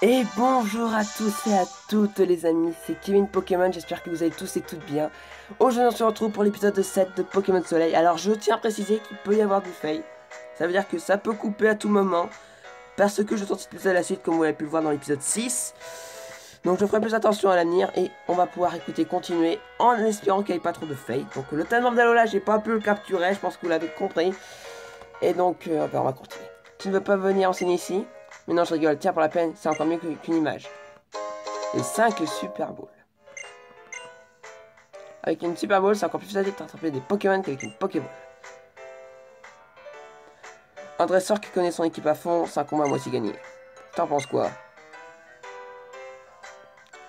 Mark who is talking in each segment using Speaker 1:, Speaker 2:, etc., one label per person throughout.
Speaker 1: Et bonjour à tous et à toutes les amis, c'est Kevin Pokémon, j'espère que vous allez tous et toutes bien. Aujourd'hui on se retrouve pour l'épisode 7 de Pokémon Soleil. Alors je tiens à préciser qu'il peut y avoir du fail. Ça veut dire que ça peut couper à tout moment. Parce que je tente cet épisode à la suite comme vous avez pu le voir dans l'épisode 6. Donc je ferai plus attention à l'avenir et on va pouvoir écouter continuer en espérant qu'il n'y ait pas trop de fail. Donc le Talmor d'Alola j'ai pas pu le capturer, je pense que vous l'avez compris. Et donc on va continuer. Tu ne veux pas venir enseigner ici? Mais non, je rigole, tiens, pour la peine, c'est encore mieux qu'une image. Et 5 Super Ball. Avec une Super Ball, c'est encore plus facile d'attraper des Pokémon qu'avec une Pokéball. Un dresseur qui connaît son équipe à fond, c'est un combat à moitié gagné. T'en penses quoi?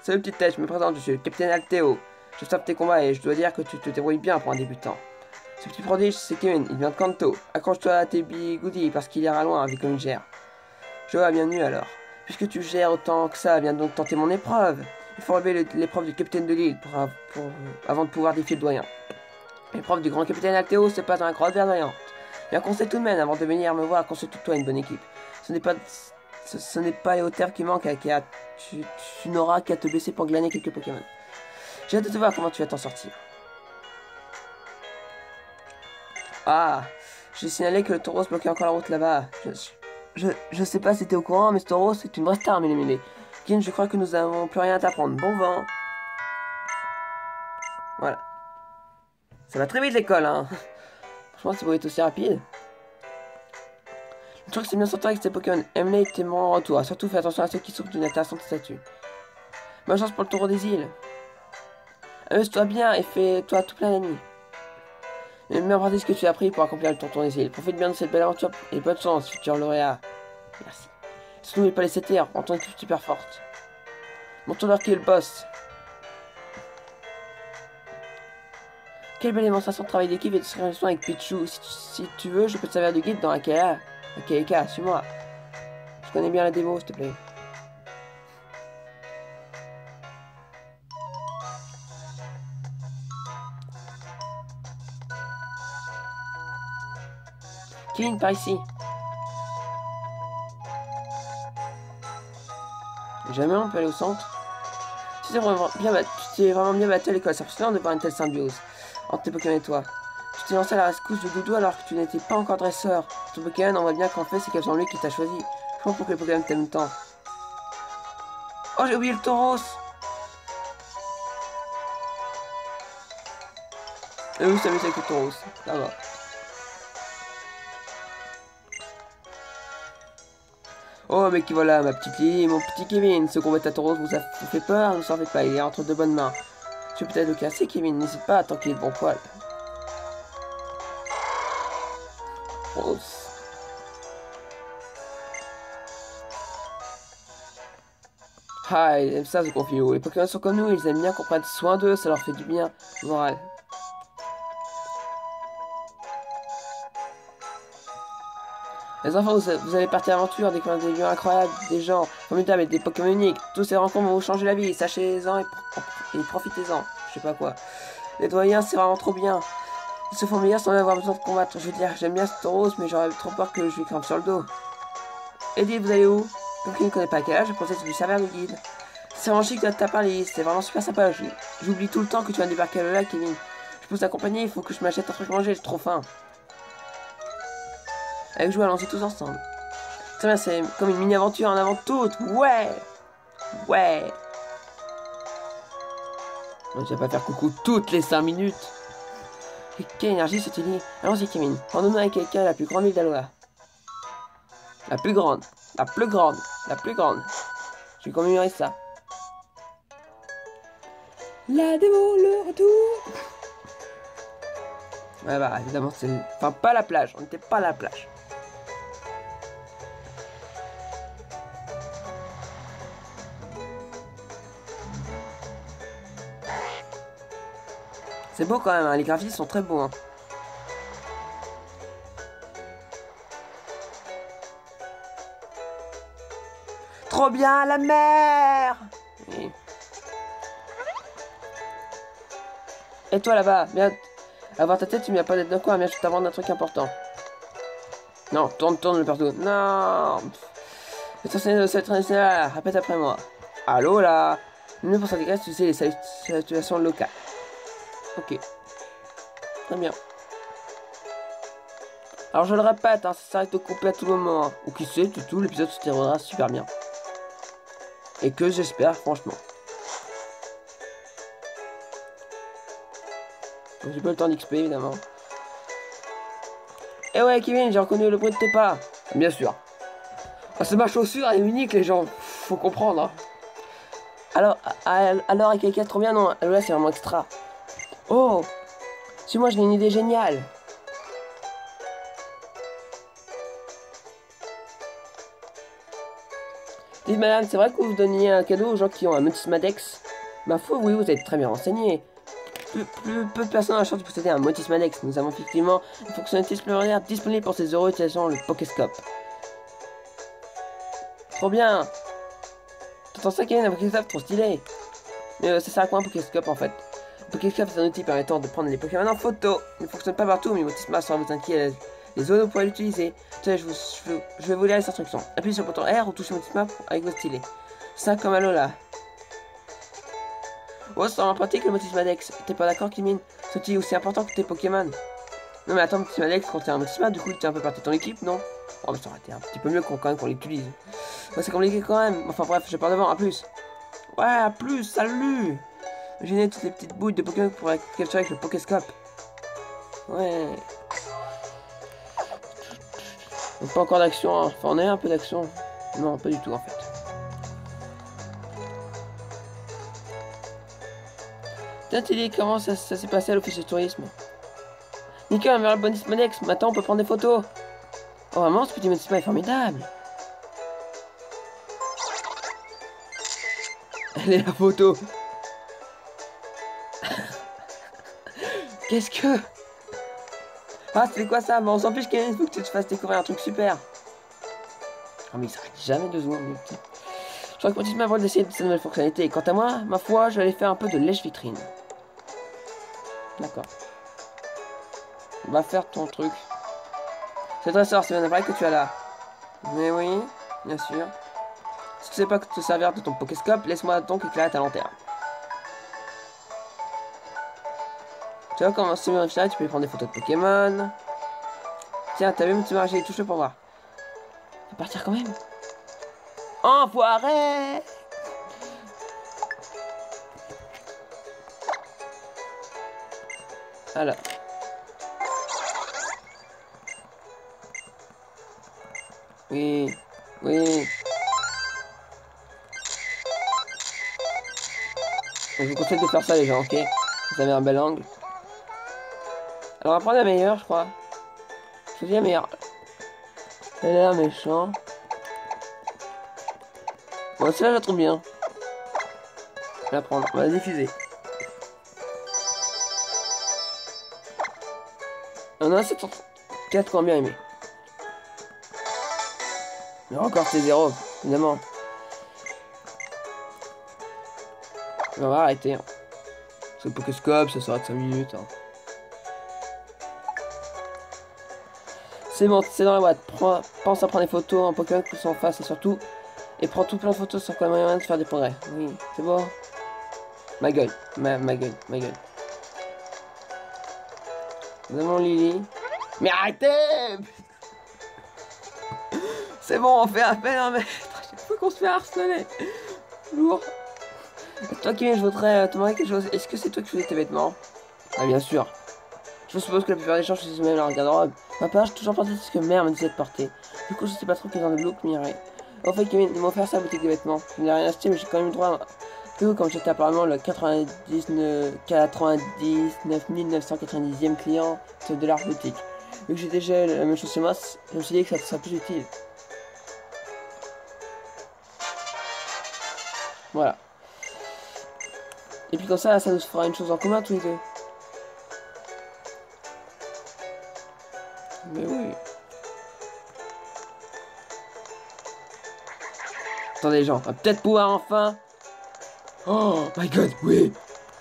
Speaker 1: Salut petite tête, je me présente, je suis le capitaine Alteo. Je stoppe tes combats et je dois dire que tu te débrouilles bien pour un débutant. Ce petit prodige, c'est Kevin, il vient de Kanto. Accroche-toi à tes bigoudis parce qu'il ira loin vu comme il gère. Je vois, bienvenue alors. Puisque tu gères autant que ça, viens donc tenter mon épreuve. Il faut relever l'épreuve du capitaine de l'île avant de pouvoir défier le doyen. L'épreuve du grand capitaine Alteo se passe dans la grotte verdoyante. Viens conseil tout de même avant de venir me voir, consulte-toi une bonne équipe. Ce n'est pas les hauteurs qui manquent, tu n'auras qu'à te blesser pour glaner quelques Pokémon. J'ai hâte de te voir comment tu vas t'en sortir. Ah, j'ai signalé que le taureau se bloquait encore la route là-bas. Je sais pas si t'es au courant, mais ce taureau, c'est une vraie star, Mélémélé. Kin, je crois que nous avons plus rien à t'apprendre. Bon vent. Voilà. Ça va très vite l'école, hein. Franchement, c'est beau être aussi rapide. Je trouve que c'est bien sorti avec ces Pokémon. Emily est mon retour. Surtout, fais attention à ceux qui souffrent d'une altération de statut. Bonne chance pour le taureau des îles. Amuse-toi bien et fais-toi tout plein d'amis. Bien pratique ce que tu as appris pour accomplir le tour des îles. Profite bien de cette belle aventure et bonne chance, futur lauréat. Merci. Surtout n'oublie pas les CTR, prends ton équipe super forte. Montre-leur qui est le boss. Quelle belle démonstration de travail d'équipe et de synchronisation avec Pichu. Si tu veux, je peux te servir de guide dans AKA, suis-moi. Je connais bien la démo, s'il te plaît. Kevin, par ici. Jamais on peut aller au centre. Tu t'es vraiment bien battu à l'école, c'est impressionnant de voir une telle symbiose entre tes Pokémon et toi. Tu t'es lancé à la rescousse de Doudou alors que tu n'étais pas encore dresseur. Ton Pokémon, on voit bien qu'en fait, c'est quasiment lui qui t'a choisi. Je comprends pourquoi les Pokémon t'aiment tant. Oh, j'ai oublié le Tauros. Et oui, ça m'amuse avec le Tauros. Ça va. Oh, mais qui voilà, ma petite Lily, mon petit Kevin. Ce combat à Tauros vous fait peur, ne s'en faites pas, il est entre de bonnes mains. Tu peux peut-être le casser, Kevin, n'hésite pas, tant qu'il est de bon poil. Rose. Ah, ils aiment ça, ce confio. Les Pokémon sont comme nous, ils aiment bien qu'on prenne soin d'eux, ça leur fait du bien. Moral. Les enfants, vous allez partir à l'aventure, découvrir des lieux incroyables, des gens formidables et des Pokémon uniques. Tous ces rencontres vont vous changer la vie, sachez-en et profitez-en. Je sais pas quoi. Les doyens, c'est vraiment trop bien. Ils se font meilleurs sans avoir besoin de combattre. Je veux dire, j'aime bien ce rose, mais j'aurais trop peur que je lui grimpe sur le dos. Eddie, vous allez où? Pour qui ne connaît pas quel âge, je pensais que tu lui servir de guide. C'est vraiment chic de ta part, c'est vraiment super sympa. J'oublie tout le temps que tu vas débarquer le lac, Kevin. Je peux t'accompagner, il faut que je m'achète un truc à manger, j'ai trop faim. Avec jouer, allons-y tous ensemble. Très bien, c'est comme une mini-aventure en avant toute. Ouais. Ouais. Je vais pas faire coucou toutes les 5 minutes. Et quelle énergie cette île. Allons-y, Kevin. Rendons-nous avec quelqu'un la plus grande île d'Alola. La plus grande. La plus grande. La plus grande. Je vais commémorer ça. La démo, le retour. Ouais, bah, évidemment, c'est... Enfin, pas la plage. On n'était pas à la plage. C'est beau quand même, hein. Les graphismes sont très beaux. Hein. Trop bien, la mer. Oui. Et toi là-bas, viens. Avoir ta tête, tu m'y as pas d'être de quoi, mais je t'apprends un truc important. Non, tourne le perso. Non. Cette là, répète après moi. Allô là. Nous pour s'intégrer, tu sais les situations locales. Ok. Très bien. Alors je le répète, hein, ça s'arrête de couper à tout moment. Hein. Ou qui sait, tout l'épisode se terminera super bien. Et que j'espère, franchement. J'ai pas le temps d'XP, évidemment. Eh ouais, Kevin, j'ai reconnu le bruit de tes pas. Bien sûr. Ah, c'est ma chaussure, elle est unique, les gens. Faut comprendre. Hein. Alors, avec quelqu'un trop bien, non. Alors là, c'est vraiment extra. Oh, si moi j'ai une idée géniale. Dites madame, c'est vrai que vous donniez un cadeau aux gens qui ont un Motismadex? Ma foi, oui, vous êtes très bien renseigné. Peu de personnes ont la chance de posséder un Motismadex. Nous avons effectivement une fonctionnalité supplémentaire disponible pour ces heureux utilisant le Pokéscope. Trop bien! T'entends ça, Kevin, un Pokéscope trop stylé! Mais ça sert à quoi un Pokéscope en fait? Le Pokéscope c'est un outil permettant de prendre les Pokémon en photo. Il ne fonctionne pas partout, mais Motisma sans vous inquiéter les zones où vous pouvez l'utiliser. Je vais vous lire les instructions. Appuyez sur le bouton R ou touchez Motisma avec vos stylés. C'est comme Alola. Oh, c'est vraiment pratique le Motismadex. T'es pas d'accord, Kimin? Ce outil est aussi important que tes Pokémon. Non mais attends, Motismadex contient un Motisma, du coup il tient un peu partie de ton équipe, non? Oh mais ça aurait été un petit peu mieux quand même qu'on l'utilise. Ouais, c'est compliqué quand même. Enfin bref, je pars devant, à plus. Ouais, à plus, salut! Imaginez toutes les petites bouilles de Pokémon pour capturer avec le Pokéscope. Ouais. Donc pas encore d'action, hein. Enfin on a un peu d'action. Non, pas du tout en fait. Tiens, Tilly, comment ça s'est passé à l'office de tourisme? Nickel, on verra le bonus Monex. Maintenant on peut prendre des photos. Oh vraiment, ce petit Motisma est formidable. Elle est la photo. Qu'est-ce que... Ah, c'est quoi ça? Bon, on s'en fiche, Kevin, il faut que tu te fasses découvrir un truc super. Ah, mais il s'arrête jamais 2 secondes, le petit. Je crois que Motisma va d'essayer de cette nouvelle fonctionnalité. Et quant à moi, ma foi, je vais aller faire un peu de lèche-vitrine. D'accord. Va faire ton truc. C'est très sort, c'est bien vrai que tu as là. Mais oui, bien sûr. Si tu sais pas te servir de ton Pokéscope, laisse-moi donc éclairer ta lanterne. Tu vois comment c'est bien, tu peux prendre des photos de Pokémon. Tiens, t'as vu mon petit marché, touche-le pour voir. Faut partir quand même. Enfoiré! Alors. Oui, oui. Je vous conseille de faire ça les gens, ok? Vous avez un bel angle. Alors on va prendre la meilleure, je crois. Je dis la meilleure. Elle a l'air méchant. Bon, celle-là, je la trouve bien. Je vais la prendre. On va la diffuser. On a 704 qui ont bien aimé. Mais encore c'est 0, évidemment. On va arrêter. Hein. C'est le Pokéscope, ça sera de 5 minutes. Hein. C'est bon, c'est dans la boîte. Pense à prendre des photos en Pokémon qui sont en face et surtout. Et prends tout plein de photos sur quoi moyen de faire des progrès. Oui, c'est bon. Ma gueule, ma gueule, ma gueule. Nous avons Lily. Mais arrêtez! C'est bon, on fait appel à un maître. À chaque fois qu'on se fait harceler. Lourd. Toi qui viens, je voudrais te demander quelque chose. Est-ce que c'est toi qui faisais tes vêtements? Ah, bien sûr. Je suppose que la plupart des gens choisissent même leur garde-robe. Ma part, j'ai toujours pensé ce que mère me disait de porter. Du coup, je sais pas trop quel genre de look m'irait. En fait, Kevin, ils m'ont offert ça à la boutique des vêtements. Je n'ai rien acheté, mais j'ai quand même eu droit à peu comme j'étais apparemment le 99 990e client de leur boutique. Vu que j'ai déjà la même chose chez moi, je me suis dit que ça serait plus utile. Voilà. Et puis comme ça nous fera une chose en commun tous les deux. Mais oui. Attendez les gens, on va peut-être pouvoir enfin... Oh my god, oui.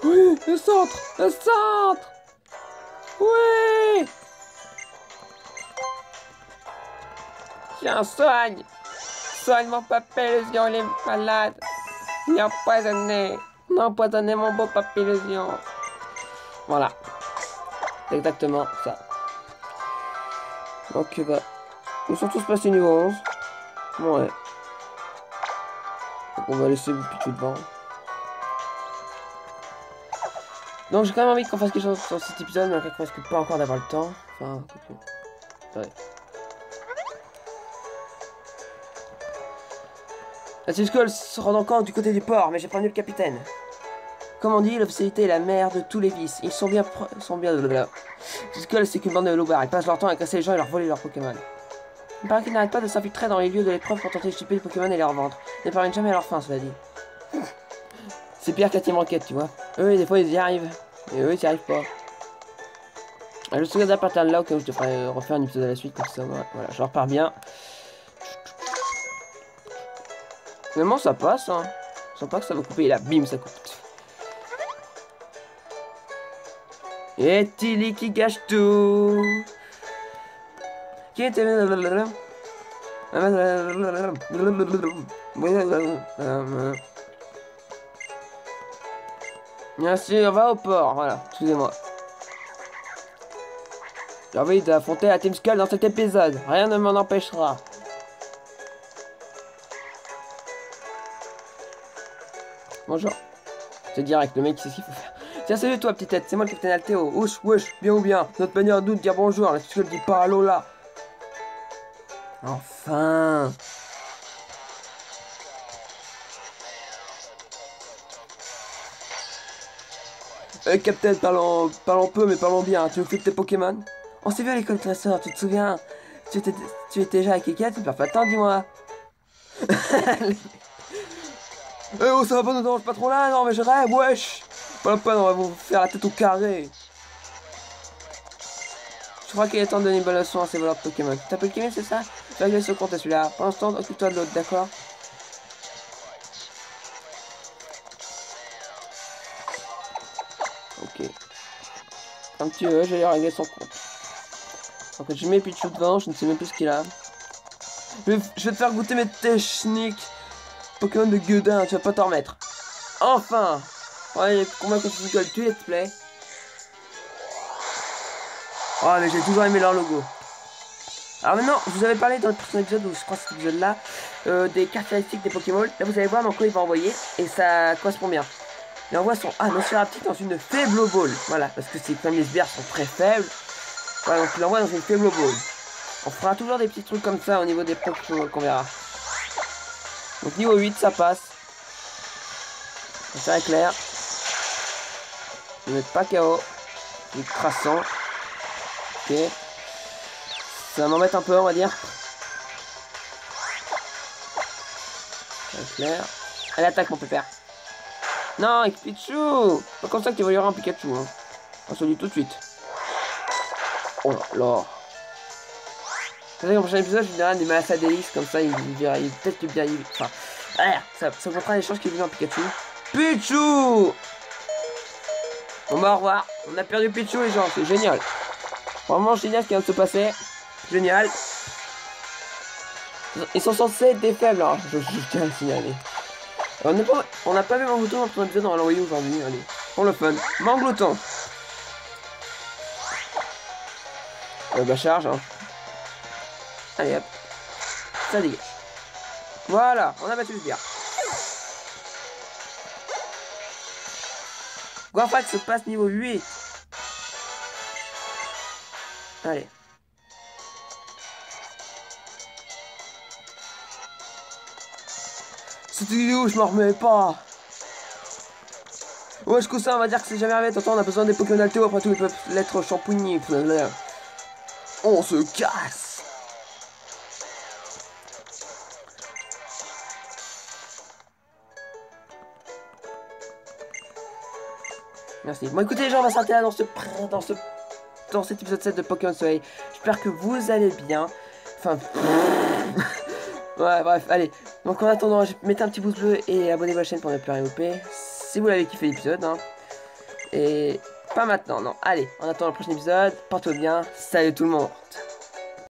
Speaker 1: Oui, le centre. Le centre. Oui. Tiens, soigne. soigne mon papillusion, il est malade. Il est empoisonné. On a empoisonné mon beau papillusion. Voilà. C'est exactement ça. Donc, bah, ils sont tous passés niveau 11. Ouais. Donc, on va laisser Pichou devant. Donc, j'ai quand même envie qu'on fasse quelque chose sur cet épisode, mais on risque pas encore d'avoir le temps. Enfin, ouais. La Skull se rend encore du côté du port, mais j'ai prévenu le capitaine. Comme on dit, l'obscénité est la mère de tous les vices. Ils sont bien... Skull, c'est qu'une bande de loupards. Ils passent leur temps à casser les gens et leur voler leurs Pokémon. Il paraît qu'ils n'arrêtent pas de s'infiltrer dans les lieux de l'épreuve pour tenter de chipper les Pokémon et les revendre. Ils ne parviennent jamais à leur fin, cela dit. C'est pire qu'à Team Rocket, tu vois. Eux, des fois, ils y arrivent. Et eux, ils n'y arrivent pas. Je me souviens d'un pattern là, auquel je devrais refaire un épisode à la suite, comme ça, voilà, je repars bien. Finalement, ça passe, hein. Je sens pas que ça va couper, et là, bim, ça coupe. Et Tilly qui gâche tout. Qui était... Bien sûr, va au port, voilà, excusez-moi. J'ai envie d'affronter la Team Skull dans cet épisode, rien ne m'en empêchera. Bonjour. C'est direct, le mec sait ce qu'il faut faire. Tiens, salut toi, petite tête, c'est moi le capitaine Altéo. Wesh, bien ou bien. Notre manière de dire bonjour, la Skull dit pas allô là. Enfin. Capitaine, parlons peu, mais parlons bien. Tu occupes tes Pokémon? On s'est vu à l'école classeur, tu te souviens? Tu étais déjà avec Eka, tu perds pas de temps, dis-moi. Eh oh, ça va pas, nous dérange pas trop là, non, mais je rêve, wesh. Pas la peine, on va vous faire la tête au carré. Je crois qu'il est temps de donner une bonne leçon à ces voleurs de Pokémon. Tu t'appelles Kevin, c'est ça? Je vais régler ce compte à celui-là. Pour l'instant, occupe-toi de l'autre, d'accord? Ok. Un petit je vais régler son compte. Donc je mets Pichou devant, je ne sais même plus ce qu'il a. Je vais te faire goûter mes techniques. Pokémon de gueudin, tu vas pas t'en remettre. Enfin! Ouais, combien de Skull tu let's play? Oh, mais j'ai toujours aimé leur logo. Alors maintenant, je vous avais parlé dans le prochain épisode, ou je crois que cet épisode-là, des caractéristiques des Pokémon. Là, vous allez voir dans quoi il va envoyer, et ça correspond bien. Il envoie son Nosferaptite dans une faible ball. Voilà, parce que c'est comme les sbires sont très faibles. Voilà, donc il l'envoie dans une faible ball. On fera toujours des petits trucs comme ça au niveau des Pokémon qu'on verra. Donc niveau 8, ça passe. Ça est clair. Ne mettre pas KO. Il est crassant. Ok. Ça m'embête un peu, on va dire. C'est clair. Elle attaque, mon pépère. Non, avec Pichou. Pas comme ça que tu évolueras en Pikachu. Hein. On se le dit tout de suite. Oh là là. C'est vrai qu'au prochain épisode, je lui donnerai des Malassadélis. Comme ça, il peut-être bien. Enfin, ça montrera les chances qu'il vienne en Pikachu. Pichou. Bon bah au revoir. On a perdu Pichou, les gens. C'est génial. Vraiment génial ce qui vient de se passer. Génial. Ils sont censés être des faibles, hein. Je tiens à le signaler. On n'a pas vu Manglouton dans le épisode, on va l'envoyer aujourd'hui. Allez, pour le fun. Manglouton. Bah charge, hein. Allez hop. Ça dégage. Voilà, on a battu le sbire. Gourfat se passe niveau 8. Allez. C'était où, je m'en remets pas. Ouais, je ça, on va dire que c'est jamais arrivé. Attends, on a besoin des Pokémon Altéo, après tout, ils peuvent l'être champougnis. On se casse. Merci. Bon, écoutez, les gens, on va s'arrêter là dans cet épisode 7 de Pokémon Soleil. J'espère que vous allez bien. Enfin... ouais, bref, allez. Donc en attendant, mettez un petit pouce bleu et abonnez-vous à la chaîne pour ne plus rien louper. Si vous l'avez kiffé l'épisode, hein. Et pas maintenant, non. Allez, en attendant le prochain épisode, portez-vous bien. Salut tout le monde.